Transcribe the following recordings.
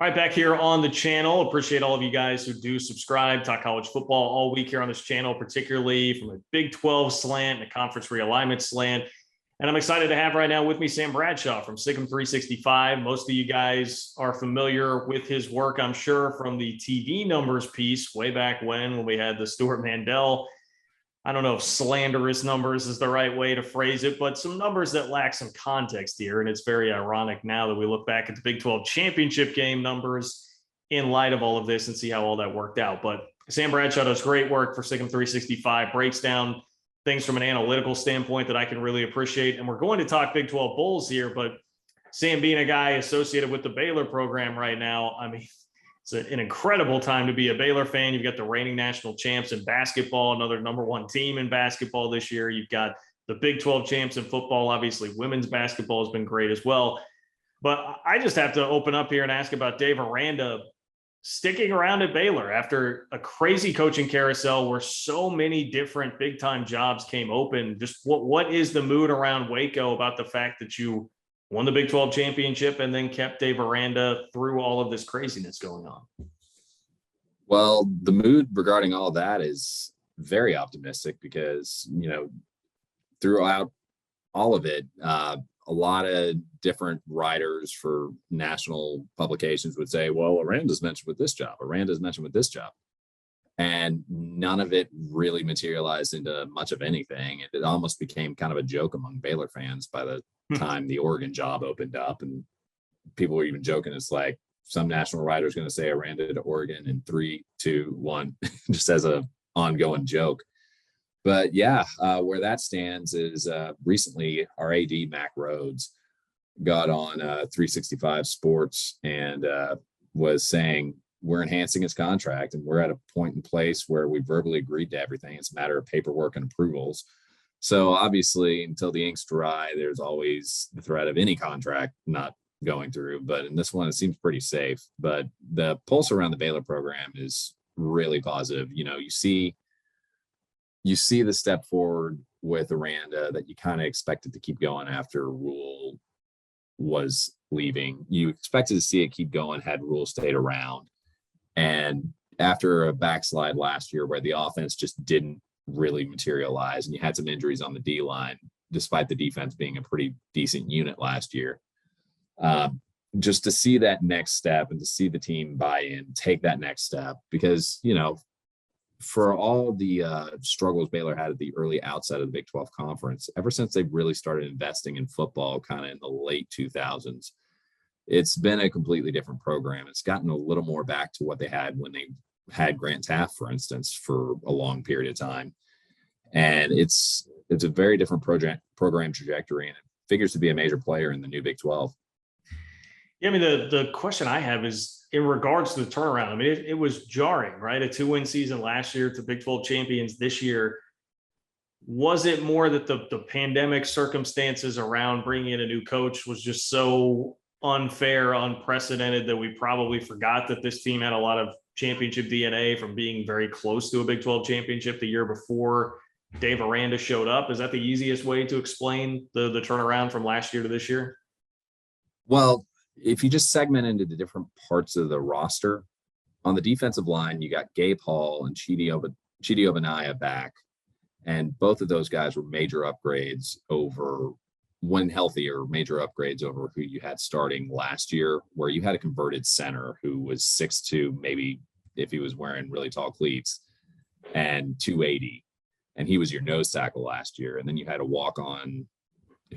Right back here on the channel. Appreciate all of you guys who do subscribe, talk college football all week here on this channel, particularly from a Big 12 slant and a conference realignment slant. And I'm excited to have right now with me Sam Bradshaw from Sigma 365. Most of you guys are familiar with his work, I'm sure, from the TV numbers piece way back when we had the Stuart Mandel. I don't know if slanderous numbers is the right way to phrase it, but some numbers that lack some context here. And it's very ironic now that we look back at the Big 12 championship game numbers in light of all of this and see how all that worked out. But Sam Bradshaw does great work for Sigma 365, breaks down things from an analytical standpoint that I can really appreciate. And we're going to talk Big 12 Bulls here, but Sam, being a guy associated with the Baylor program right now, I mean, it's an incredible time to be a Baylor fan. You've got the reigning national champs in basketball, another number one team in basketball this year. You've got the Big 12 champs in football. Obviously, women's basketball has been great as well. But I just have to open up here and ask about Dave Aranda sticking around at Baylor after a crazy coaching carousel where so many different big-time jobs came open. Just what is the mood around Waco about the fact that you won the Big 12 championship and then kept Dave Aranda through all of this craziness going on? Well, the mood regarding all that is very optimistic because, throughout all of it, a lot of different writers for national publications would say, well, Aranda's mentioned with this job, Aranda's mentioned with this job. And none of it really materialized into much of anything. It almost became kind of a joke among Baylor fans by the time the Oregon job opened up. And people were even joking. It's like some national writer is going to say Aranda to Oregon in 3, 2, 1, just as a ongoing joke. But yeah, where that stands is recently our AD, Mac Rhodes, got on 365 Sports and was saying, we're enhancing his contract and we're at a point in place where we verbally agreed to everything. It's a matter of paperwork and approvals. So obviously, until the ink's dry, there's always the threat of any contract not going through. But in this one, it seems pretty safe. But the pulse around the Baylor program is really positive. You see the step forward with Aranda that you kind of expected to keep going after Rule was leaving. You expected to see it keep going had Rule stayed around. And after a backslide last year where the offense just didn't really materialize and you had some injuries on the D line, despite the defense being a pretty decent unit last year, just to see that next step and to see the team buy in, take that next step, because, for all the struggles Baylor had at the early outset of the Big 12 conference, ever since they really started investing in football kind of in the late 2000s, it's been a completely different program. It's gotten a little more back to what they had when they had Grant Taft, for instance, for a long period of time. And it's a very different program trajectory, and it figures to be a major player in the new Big 12. Yeah, I mean, the question I have is in regards to the turnaround. I mean, it was jarring, right? A 2-win season last year to Big 12 champions this year. Was it more that the pandemic circumstances around bringing in a new coach was just so unfair, unprecedented that we probably forgot that this team had a lot of championship DNA from being very close to a Big 12 championship the year before Dave Aranda showed up? Is that the easiest way to explain the turnaround from last year to this year? Well, if you just segment into the different parts of the roster, on the defensive line, you got Gabe Hall and Chidi Obanaya back. And both of those guys were major upgrades over, when healthier, major upgrades over who you had starting last year, where you had a converted center who was 6'2", maybe if he was wearing really tall cleats, and 280. And he was your nose tackle last year. And then you had a walk-on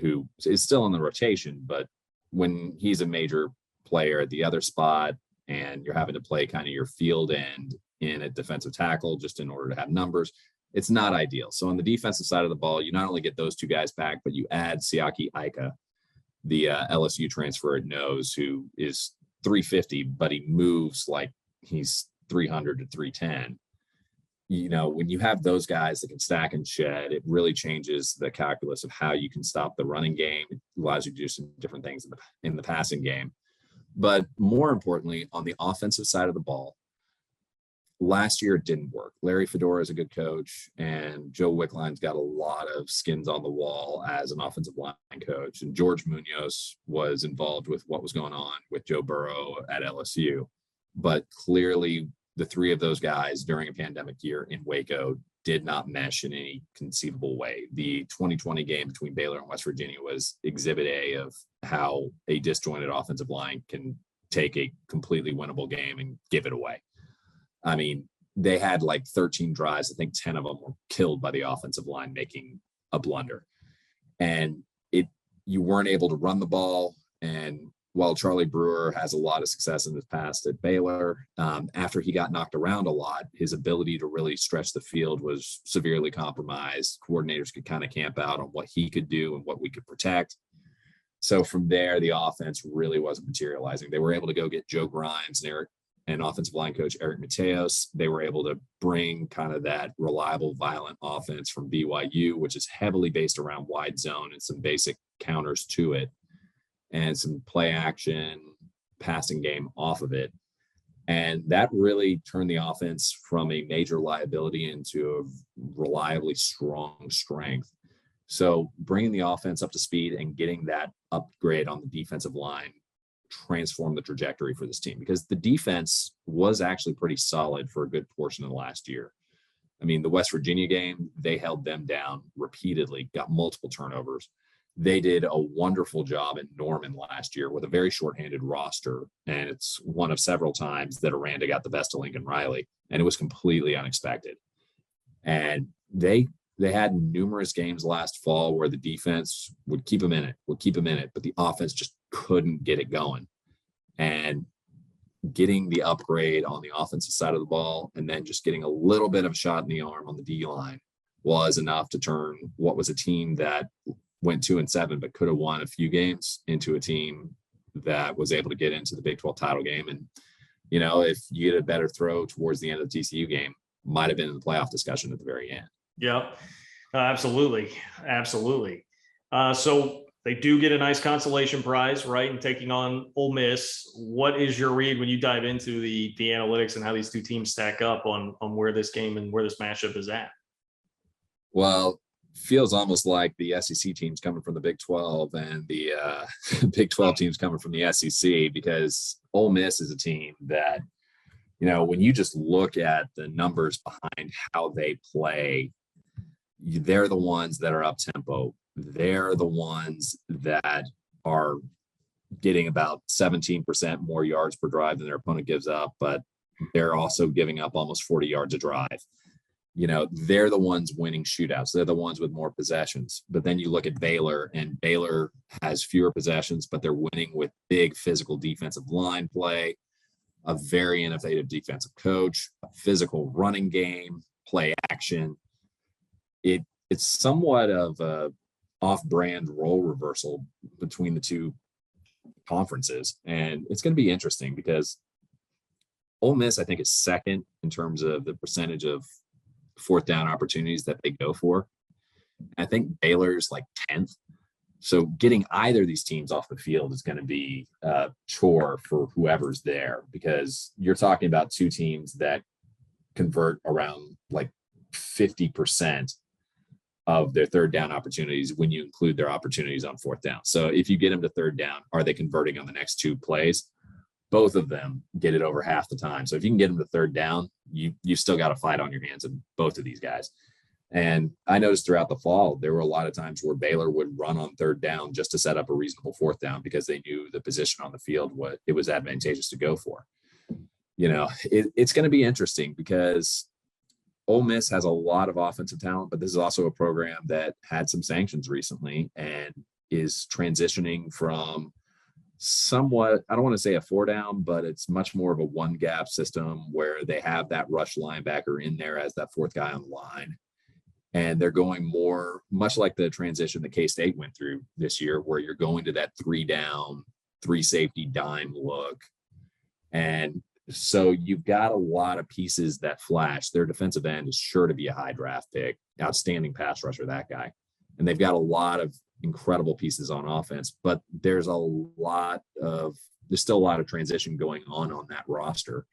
who is still in the rotation, but when he's a major player at the other spot and you're having to play kind of your field end in a defensive tackle just in order to have numbers, it's not ideal. So on the defensive side of the ball, you not only get those two guys back, but you add Siaki Ika, the LSU transfer at nose, who is 350, but he moves like he's 300 to 310. When you have those guys that can stack and shed, it really changes the calculus of how you can stop the running game. It allows you to do some different things in the passing game. But more importantly, on the offensive side of the ball, last year it didn't work. Larry Fedora is a good coach, and Joe Wickline's got a lot of skins on the wall as an offensive line coach. And George Munoz was involved with what was going on with Joe Burrow at LSU. But clearly, the three of those guys during a pandemic year in Waco did not mesh in any conceivable way. The 2020 game between Baylor and West Virginia was exhibit A of how a disjointed offensive line can take a completely winnable game and give it away. I mean, they had like 13 drives. I think 10 of them were killed by the offensive line making a blunder. And you weren't able to run the ball. And while Charlie Brewer has a lot of success in his past at Baylor, after he got knocked around a lot, his ability to really stretch the field was severely compromised. Coordinators could kind of camp out on what he could do and what we could protect. So from there, the offense really wasn't materializing. They were able to go get Joe Grimes and offensive line coach Eric Mateos. They were able to bring kind of that reliable, violent offense from BYU, which is heavily based around wide zone and some basic counters to it, and some play action passing game off of it. And that really turned the offense from a major liability into a reliably strong strength. So bringing the offense up to speed and getting that upgrade on the defensive line transformed the trajectory for this team, because the defense was actually pretty solid for a good portion of the last year. I mean, the West Virginia game, they held them down repeatedly, got multiple turnovers. They did a wonderful job in Norman last year with a very shorthanded roster. And it's one of several times that Aranda got the best of Lincoln Riley, and it was completely unexpected. And they had numerous games last fall where the defense would keep them in it, but the offense just couldn't get it going. And getting the upgrade on the offensive side of the ball and then just getting a little bit of a shot in the arm on the D line was enough to turn what was a team that went 2-7 but could have won a few games into a team that was able to get into the Big 12 title game. And, you know, if you get a better throw towards the end of the TCU game, might have been in the playoff discussion at the very end. Yeah, absolutely. So they do get a nice consolation prize, right? And taking on Ole Miss. What is your read when you dive into the analytics and how these two teams stack up on where this game and where this matchup is at? Well, feels almost like the SEC teams coming from the Big 12 and the Big 12 teams coming from the SEC, because Ole Miss is a team that, you know, when you just look at the numbers behind how they play, they're the ones that are up tempo. They're the ones that are getting about 17% more yards per drive than their opponent gives up, but they're also giving up almost 40 yards a drive. You know, they're the ones winning shootouts. They're the ones with more possessions. But then you look at Baylor, and Baylor has fewer possessions, but they're winning with big physical defensive line play, a very innovative defensive coach, a physical running game, play action. It's somewhat of a off-brand role reversal between the two conferences. And it's going to be interesting because Ole Miss, I think, is second in terms of the percentage of fourth down opportunities that they go for. I think Baylor's like 10th. So getting either of these teams off the field is going to be a chore for whoever's there, because you're talking about two teams that convert around like 50% of their third down opportunities when you include their opportunities on fourth down. So if you get them to third down, are they converting on the next two plays? Both of them get it over half the time. So if you can get them to third down, you still got a fight on your hands in both of these guys. And I noticed throughout the fall, there were a lot of times where Baylor would run on third down just to set up a reasonable fourth down because they knew the position on the field, what it was advantageous to go for. You know, it's going to be interesting because Ole Miss has a lot of offensive talent, but this is also a program that had some sanctions recently and is transitioning from somewhat, I don't want to say a four down, but it's much more of a one gap system where they have that rush linebacker in there as that fourth guy on the line. And they're going more, much like the transition that K-State went through this year, where you're going to that 3 down, 3 safety dime look. And so you've got a lot of pieces that flash. Their defensive end is sure to be a high draft pick, outstanding pass rusher, that guy. And they've got a lot of incredible pieces on offense, but there's still a lot of transition going on that roster.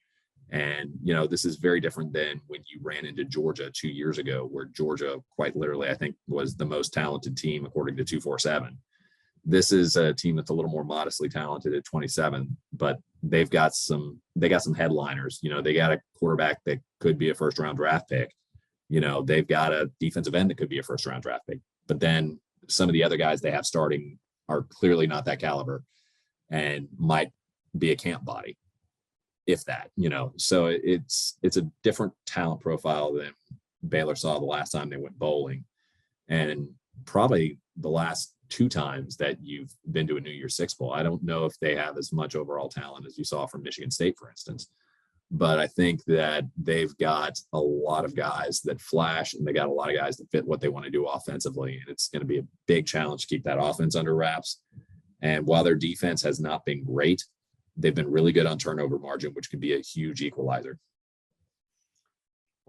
And, you know, this is very different than when you ran into Georgia 2 years ago, where Georgia quite literally, I think, was the most talented team according to 247. This is a team that's a little more modestly talented at 27, but they got some headliners. You know, they got a quarterback that could be a first round draft pick. You know, they've got a defensive end that could be a first round draft pick. But then some of the other guys they have starting are clearly not that caliber and might be a camp body, if that, you know. So it's a different talent profile than Baylor saw the last time they went bowling, and probably the last 2 times that you've been to a New Year's Six Bowl. I don't know if they have as much overall talent as you saw from Michigan State, for instance, but I think that they've got a lot of guys that flash, and they got a lot of guys that fit what they want to do offensively, and it's going to be a big challenge to keep that offense under wraps. And while their defense has not been great, they've been really good on turnover margin, which could be a huge equalizer.